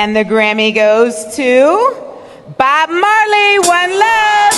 And the Grammy goes to Bob Marley, One Love.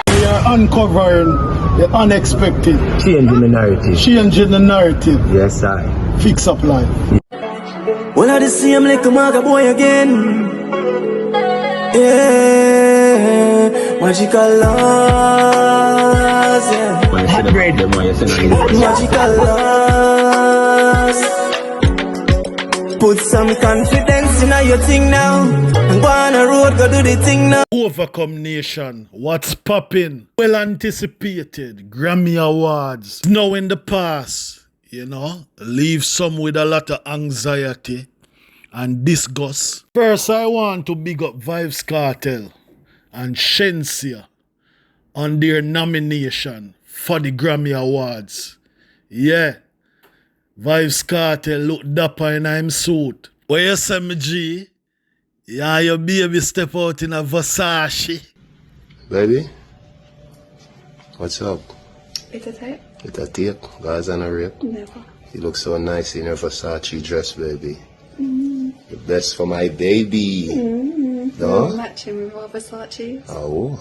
We are uncovering the unexpected. Changing the narrative. Changing the narrative. Yes, I. Fix up life. Well, I just see him like a maga boy again. Yeah, magical laws. Yeah. Magical laws. Put some confidence in your thing now. And go on the road, go do the thing now. Overcome Nation, what's popping? Well anticipated Grammy Awards. Now in the past, you know, leave some with a lot of anxiety and disgust. First, I want to big up Vybz Kartel and Shenseea on their nomination for the Grammy Awards. Yeah, Vybz Kartel look dapper in him suit. Where you say me G? Yeah, your baby step out in a Versace. Baby, what's up? It's a tape? It's a tape, guys on a rape. Never. You look so nice in your Versace dress, baby. The best for my baby. No? Matching with our Versace. Oh,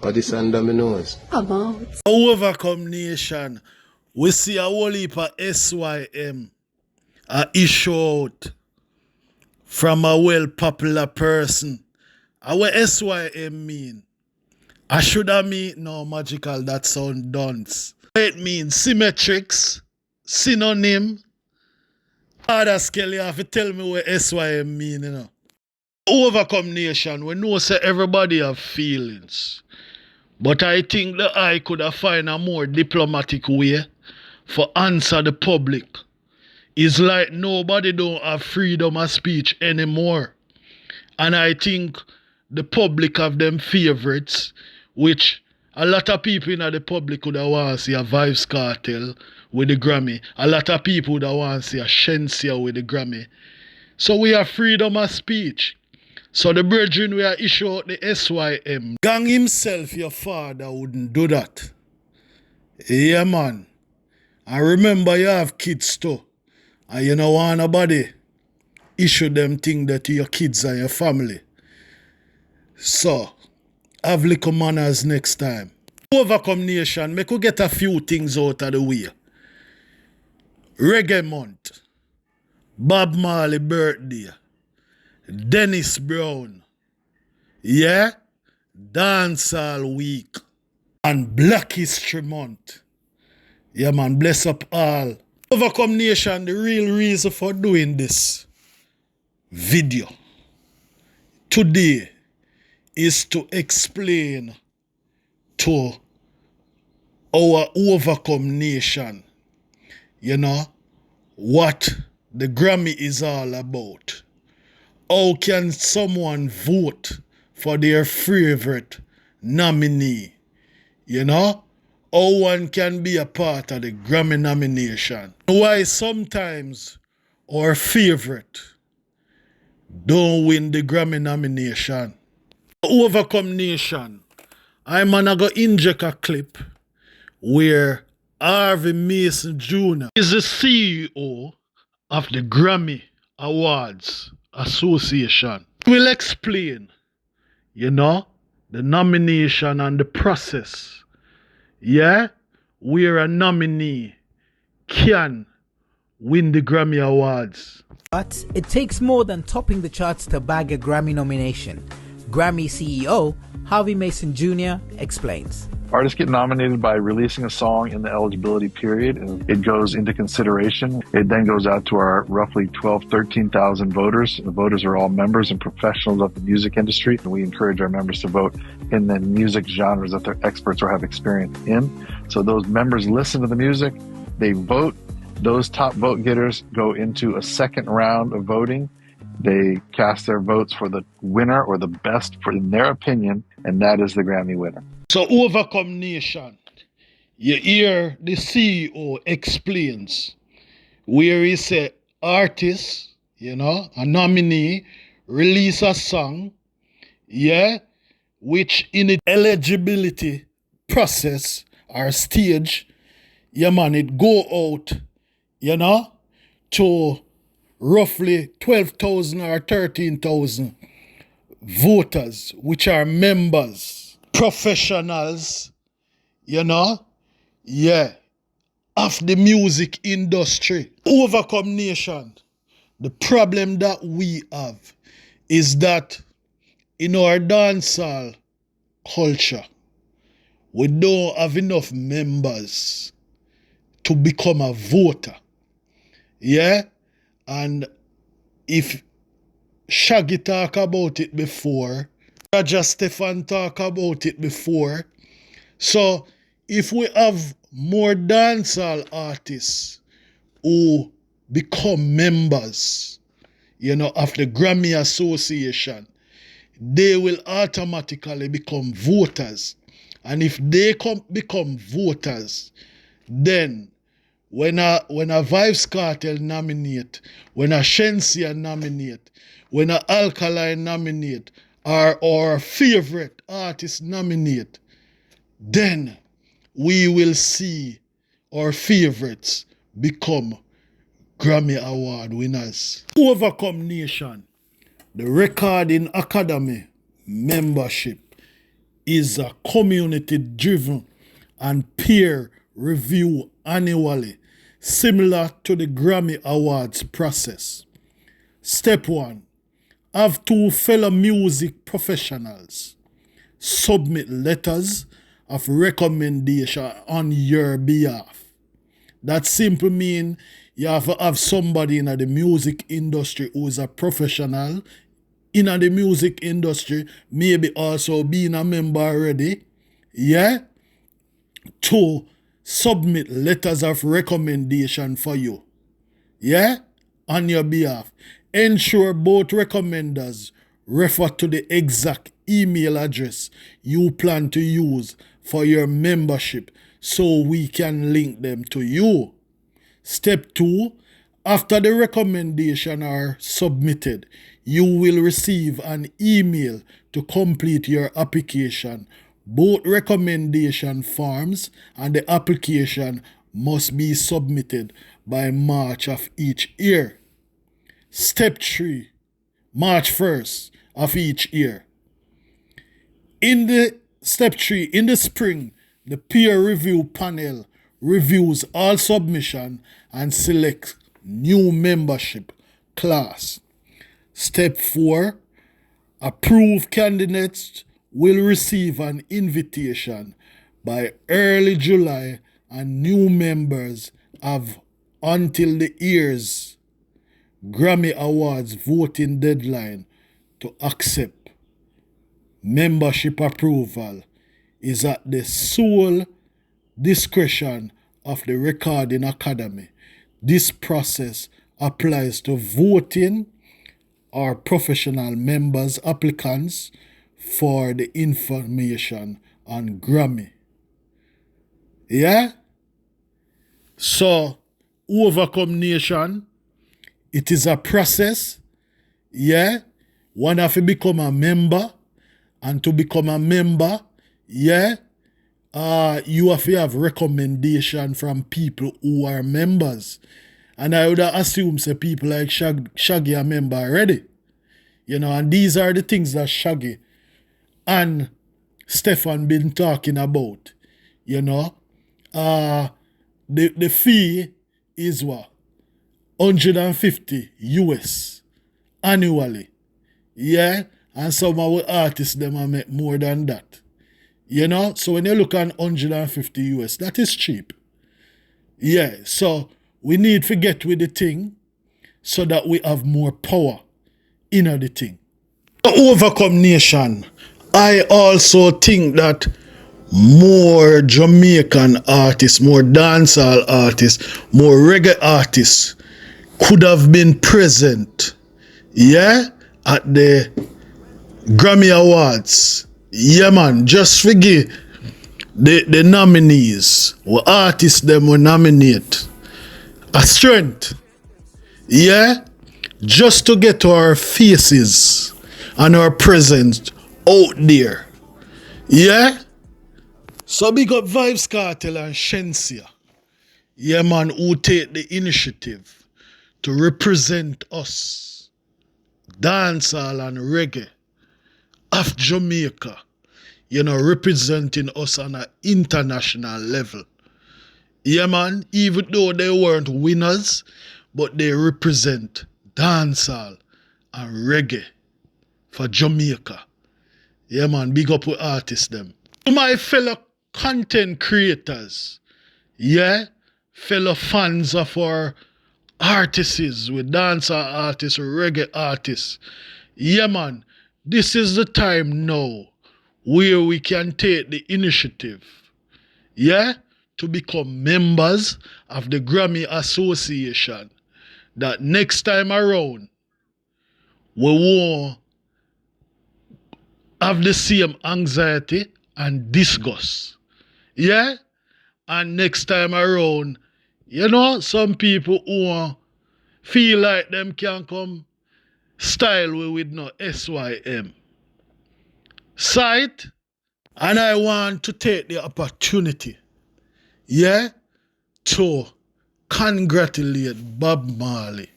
what is under my nose? I'm out. Overcome Nation, we see a whole heap of SYM a issue out from a well popular person. What SYM mean? I should have mean no magical, that sound dunce. It means symmetrics, synonym. Other scale, you have to tell me what SYM mean, you know. Overcome Nation, we know say everybody have feelings. But I think the I could have find a more diplomatic way for answer the public. It's like nobody don't have freedom of speech anymore. And I think the public have them favorites, which a lot of people in the public would have want to see a Vybz Kartel with the Grammy. A lot of people would have want to see a Shenseea with the Grammy. So we have freedom of speech. So the brethren we are issue out the SYM. Gang himself, your father, wouldn't do that. Yeah, man. And remember, you have kids too. And you don't want nobody issue them thing that to your kids and your family. So, have little manners next time. Overcome Nation, make we get a few things out of the way. Reggae Month, Bob Marley birthday, Dennis Brown, yeah, Dancehall Week, and Black History Month. Yeah, man, bless up all. Overcome Nation, the real reason for doing this video today is to explain to our Overcome Nation, you know, what the Grammy is all about. How can someone vote for their favorite nominee? You know? How one can be a part of the Grammy nomination. Why sometimes our favorite don't win the Grammy nomination. Overcome Nation, I'm gonna go inject a clip where Harvey Mason Jr. is the CEO of the Grammy Awards Association. We'll explain, you know, the nomination and the process. Yeah, where a nominee can win the Grammy Awards. But it takes more than topping the charts to bag a Grammy nomination. Grammy CEO Harvey Mason Jr. explains. Artists get nominated by releasing a song in the eligibility period, and it goes into consideration. It then goes out to our roughly 13,000 voters. The voters are all members and professionals of the music industry, and we encourage our members to vote in the music genres that they're experts or have experience in. So those members listen to the music, they vote. Those top vote getters go into a second round of voting. They cast their votes for the winner or the best in their opinion, and that is the Grammy winner. So Overcome Nation, you hear the CEO explains where he said artists, you know, a nominee, release a song, yeah, which in the eligibility process or stage, yeah man, it go out, you know, to roughly 12,000 or 13,000 voters, which are members, professionals, you know, yeah, of the music industry. Overcome Nation. The problem that we have is that in our dancehall culture, we don't have enough members to become a voter. Yeah? And if Shaggy talk about it before, Raja Stefan talk about it before, so if we have more dancehall artists who become members, you know, of the Grammy Association, they will automatically become voters. And if they become voters, then when a Vybz Kartel nominate, when a Shenseea nominate, when a Alkaline nominate, or our favorite artist nominate, then we will see our favorites become Grammy Award winners. Overcome Nation, the Recording Academy membership is a community-driven and peer review annually, similar to the Grammy Awards process. Step 1. Have 2 fellow music professionals submit letters of recommendation on your behalf. That simply means you have to have somebody in the music industry who is a professional in the music industry, maybe also being a member already, yeah, to submit letters of recommendation for you, yeah, on your behalf. Ensure both recommenders refer to the exact email address you plan to use for your membership so we can link them to you. Step 2, after the recommendation are submitted, you will receive an email to complete your application. Both recommendation forms and the application must be submitted by March of each year. Step 3, March 1st of each year. Step 3, in the spring, the peer review panel reviews all submission and selects new membership class. Step 4, approved candidates will receive an invitation by early July, and new members have until the year's Grammy Awards voting deadline to accept. Membership approval is at the sole discretion of the Recording Academy. This process applies to voting or professional members applicants for the information on Grammy. Yeah? So, Overcome Nation, it is a process. Yeah? One have to become a member, and to become a member, yeah, you have to have recommendation from people who are members. And I would assume say people like Shaggy are member already. You know, and these are the things that Shaggy and Stefan been talking about. You know, the fee is what? 150 US annually. Yeah? And some of our artists them are make more than that. You know? So when you look at 150 US, that is cheap. Yeah. So we need to get with the thing so that we have more power in the thing. Overcome Nation, I also think that more Jamaican artists, more dancehall artists, more reggae artists could have been present, yeah, at the Grammy Awards. Yeah, man, just forget the nominees, what artists them will nominate. A strength, yeah, just to get our faces and our presence out there, yeah. So big up Vybz Kartel and Shenseea, yeah, man, who take the initiative to represent us, dancehall and reggae of Jamaica, you know, representing us on an international level. Yeah, man, even though they weren't winners, but they represent dancehall and reggae for Jamaica. Yeah, man, big up with artists them. To my fellow content creators, yeah, fellow fans of our artists, with dancehall artists, reggae artists. Yeah, man, this is the time now where we can take the initiative, yeah, to become members of the Grammy Association. That next time around, we won't have the same anxiety and disgust. Yeah? And next time around, you know, some people who feel like them can come style with no SYM. Sight. And I want to take the opportunity, yeah, to congratulate Bob Marley.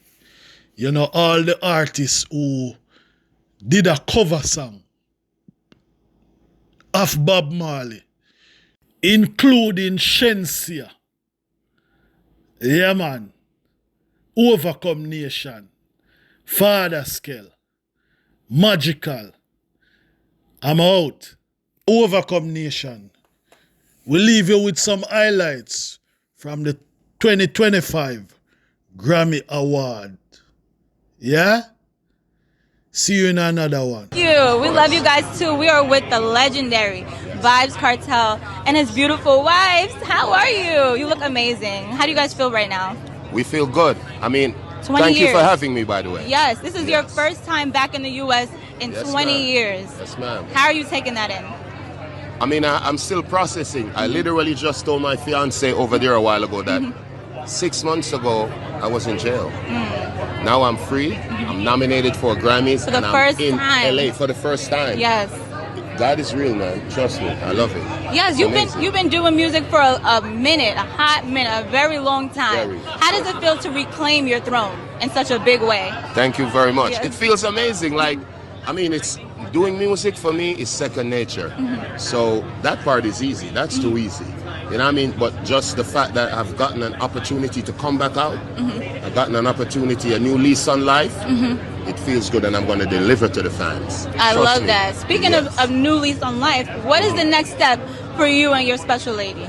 You know, all the artists who did a cover song of Bob Marley, including Shenseea. Yeah, man. Overcome Nation, Father Scale, Magical. I'm out. Overcome Nation. We'll leave you with some highlights from the 2025 Grammy Award. Yeah? See you in another one. Thank you. We love you guys too. We are with the legendary Vybz Kartel and his beautiful wives. How are you? You look amazing. How do you guys feel right now? We feel good. I mean, 20 thank years. you for having me, by the way. Yes, this is your first time back in the U.S. in Yes, 20 ma'am. years. Yes, ma'am. How are you taking that in? I mean, I'm still processing. I literally just told my fiance over there a while ago that 6 months ago, I was in jail. Now I'm free. I'm nominated for Grammys. For the and first I'm in time. LA for the first time. Yes. God is real, man. Trust me. I love it. Yes, It's you've amazing. been doing music for a minute, a hot minute, a very long time. Very. How does it feel to reclaim your throne in such a big way? Thank you very much. Yes. It feels amazing. Like, I mean, it's doing music for me is second nature. So that part is easy. That's too easy. You know what I mean? But just the fact that I've gotten an opportunity to come back out, I've gotten an opportunity, a new lease on life, it feels good, and I'm going to deliver to the fans. I Trust love me. that. Speaking Yes. of new lease on life, what is the next step for you and your special lady?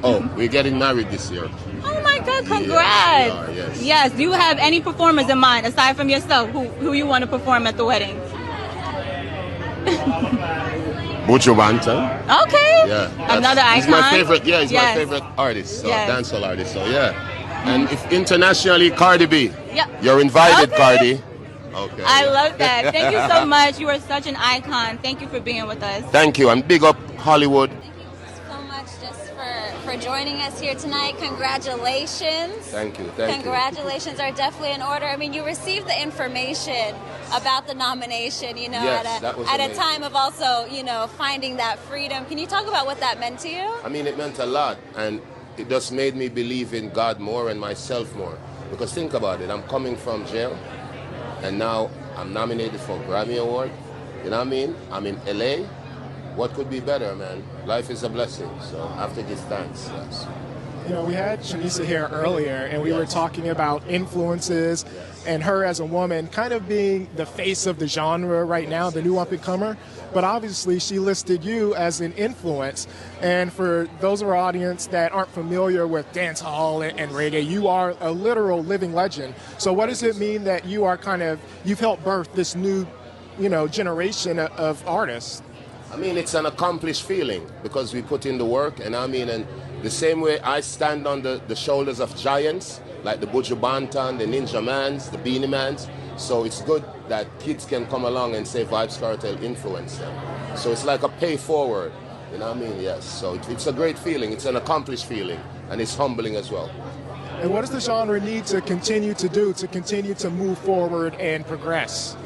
Oh, we're getting married this year. Oh my God, congrats. we are, yes. Yes, do you have any performers in mind, aside from yourself, who you want to perform at the wedding? Buju Banton. Okay. Yeah. Another icon. He's my favorite. Yeah, he's Yes. my favorite artist, Yes. dancehall artist. So yeah. And if internationally, Cardi B. Yep. You're invited, Okay. Cardi. Okay. I love that. Thank you so much. You are such an icon. Thank you for being with us. Thank you, and big up Hollywood. So much just for joining us here tonight. Congratulations. Thank you. Thank Congratulations are definitely in order. I mean, you received the information about the nomination, you know, Yes, that was at a amazing. time of also, you know, finding that freedom. Can you talk about what that meant to you? I mean, it meant a lot, and it just made me believe in God more and myself more. Because think about it, I'm coming from jail, and now I'm nominated for a Grammy Award. You know what I mean? I'm in LA. What could be better, man? Life is a blessing, so I have to give thanks. Yes. You know, we had Shenseea here earlier, and we were talking about influences and her as a woman kind of being the face of the genre right now, the new up-and-comer. But obviously, she listed you as an influence. And for those of our audience that aren't familiar with dancehall and reggae, you are a literal living legend. So what does it mean that you are you've helped birth this new, generation of artists? I mean, it's an accomplished feeling because we put in the work, and I mean, and the same way I stand on the shoulders of giants, like the Buju Banton, the Ninja Mans, the Beanie Mans. So it's good that kids can come along and say Vybz Kartel influenced them. So it's like a pay forward, you know what I mean? Yes, so it's a great feeling, it's an accomplished feeling, and it's humbling as well. And what does the genre need to continue to do to continue to move forward and progress?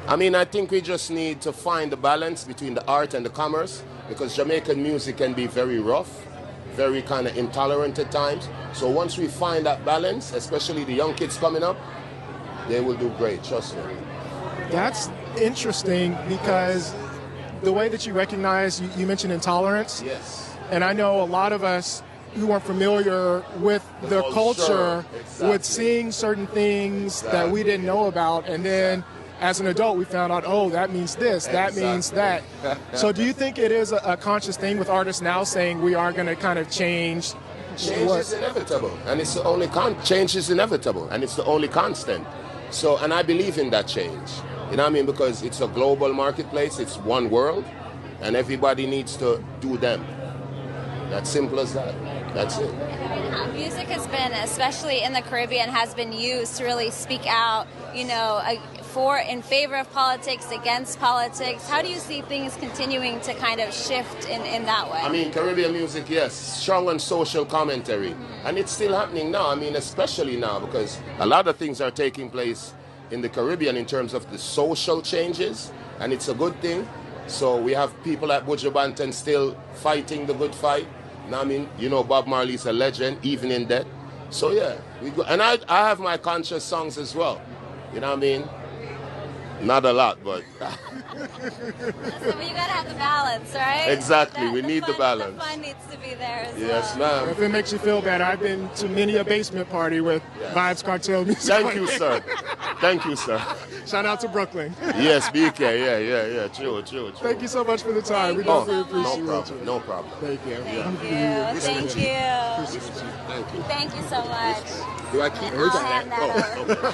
I mean, I think we just need to find the balance between the art and the commerce, because Jamaican music can be very rough, very kind of intolerant at times. So once we find that balance, especially the young kids coming up, they will do great, trust me. That's interesting because the way that you recognize, you mentioned intolerance. Yes. And I know a lot of us who aren't familiar with the culture would seeing certain things that we didn't know about, and then as an adult we found out, oh, that means this, that means that. So do you think it is a conscious thing with artists now saying we are going to kind of change? Change is inevitable, and it's the only change is inevitable, and it's the only constant. So, and I believe in that change. You know what I mean? Because it's a global marketplace, it's one world, and everybody needs to do them. That's simple as that. That's it. Music has been, especially in the Caribbean, has been used to really speak out, you know, in favor of politics, against politics. How do you see things continuing to kind of shift in that way? I mean, Caribbean music, yes, strong on social commentary. And it's still happening now. I mean, especially now, because a lot of things are taking place in the Caribbean in terms of the social changes, and it's a good thing. So we have people like Buju Banton still fighting the good fight. I mean, you know, Bob Marley's a legend, even in death. So yeah, we go. And I have my conscious songs as well. You know what I mean? Not a lot, but. So you gotta have the balance, right? Exactly, we need the balance. The fun needs to be there as yes, well. ma'am. If it makes you feel better, I've been to many a basement party with Vybz Kartel music. Thank you, sir. Thank you, sir. Shout out to Brooklyn. Yes, BK, yeah. True. Thank you so much for the time. We definitely appreciate you. No problem. Thank you. Thank you. Thank you so much. Do I keep I'll hand that over.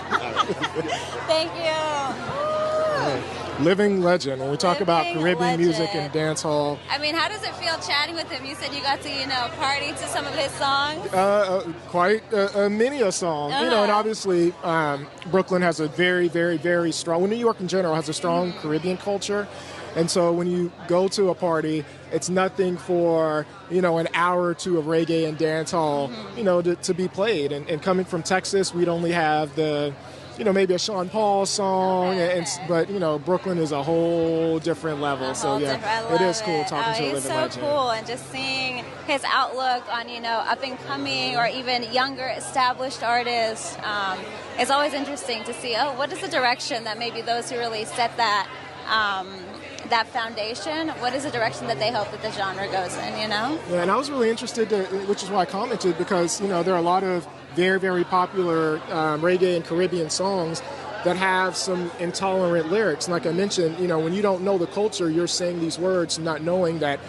Thank you. Living legend. When we talk about Living Caribbean music legend. and dancehall, I mean, how does it feel chatting with him? You said you got to, you know, party to some of his songs. quite many a song. You know, and obviously Brooklyn has a very, very, very strong. Well, New York in general has a strong Caribbean culture. And so when you go to a party, it's nothing for, you know, an hour or two of reggae and dancehall, you know, to be played. And coming from Texas, we'd only have the, you know, maybe a Sean Paul song, but, you know, Brooklyn is a whole different level. So, yeah, it is cool talking to a living legend. He's so cool, and just seeing his outlook on, you know, up-and-coming or even younger established artists, it's always interesting to see, what is the direction that maybe those who really set that that foundation, what is the direction that they hope that the genre goes in, you know? Yeah, and I was really interested, which is why I commented, because, you know, there are a lot of very, very popular reggae and Caribbean songs that have some intolerant lyrics. And like I mentioned, you know, when you don't know the culture, you're saying these words not knowing that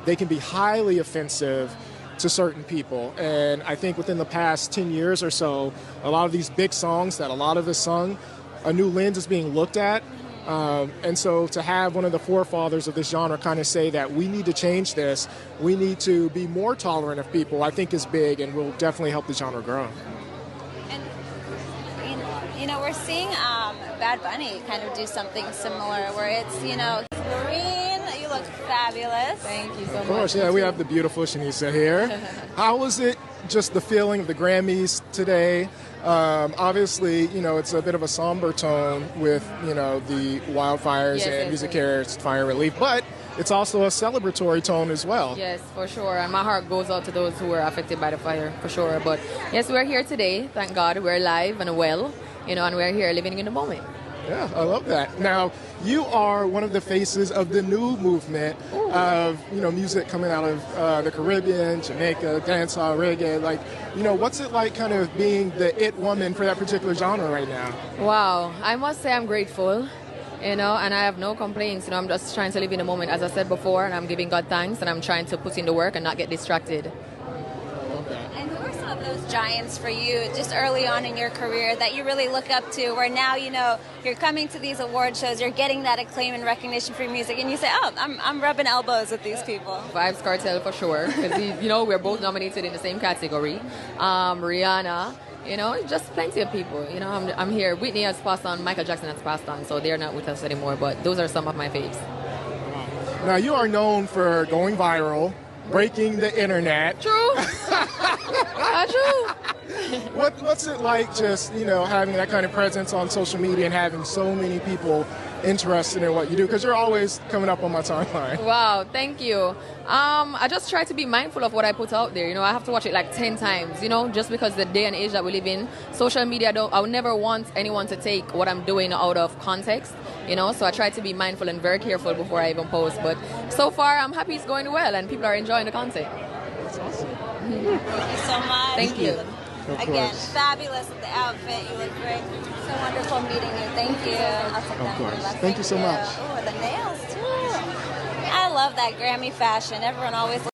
they can be highly offensive to certain people. And I think within the past 10 years or so, a lot of these big songs that a lot of us sung, a new lens is being looked at. And so to have one of the forefathers of this genre kind of say that we need to change this, we need to be more tolerant of people, I think is big and will definitely help the genre grow. And, you know, we're seeing Bad Bunny kind of do something similar where it's, you know, green, you look fabulous. Thank you so much. Of course, yeah, we have the beautiful Shenseea here. How was it, just the feeling of the Grammys today? Obviously, you know, it's a bit of a somber tone with, you know, the wildfires and Music Cares Fire Relief, but it's also a celebratory tone as well. Yes, for sure. And my heart goes out to those who were affected by the fire, for sure. But yes, we're here today. Thank God we're alive and well, you know, and we're here living in the moment. Yeah, I love that. Now, you are one of the faces of the new movement of, you know, music coming out of the Caribbean, Jamaica, dancehall, reggae. Like, you know, what's it like kind of being the it woman for that particular genre right now? Wow. I must say I'm grateful, you know, and I have no complaints. You know, I'm just trying to live in the moment, as I said before, and I'm giving God thanks, and I'm trying to put in the work and not get distracted. And who are some of those giants for you just early on in your career that you really look up to, where now, you know, you're coming to these award shows, you're getting that acclaim and recognition for your music, and you say, I'm rubbing elbows with these people? Vybz Kartel for sure, because, you know, we're both nominated in the same category. Rihanna, you know, just plenty of people. You know, I'm here. Whitney has passed on, Michael Jackson has passed on, so they're not with us anymore, but those are some of my faves. Now, you are known for going viral, breaking the internet. True. True. What's it like just, you know, having that kind of presence on social media and having so many people interested in what you do? Because you're always coming up on my timeline. Wow, thank you. I just try to be mindful of what I put out there. You know, I have to watch it like 10 times, you know, just because the day and age that we live in, social media, I would never want anyone to take what I'm doing out of context, you know, so I try to be mindful and very careful before I even post. But so far, I'm happy it's going well and people are enjoying the content. That's awesome. Thank you so much. Thank you. Again, fabulous with the outfit. You look great. So wonderful meeting you. Thank you. I'll take that course. one. Thank you so much. Oh, the nails too. I love that Grammy fashion. Everyone always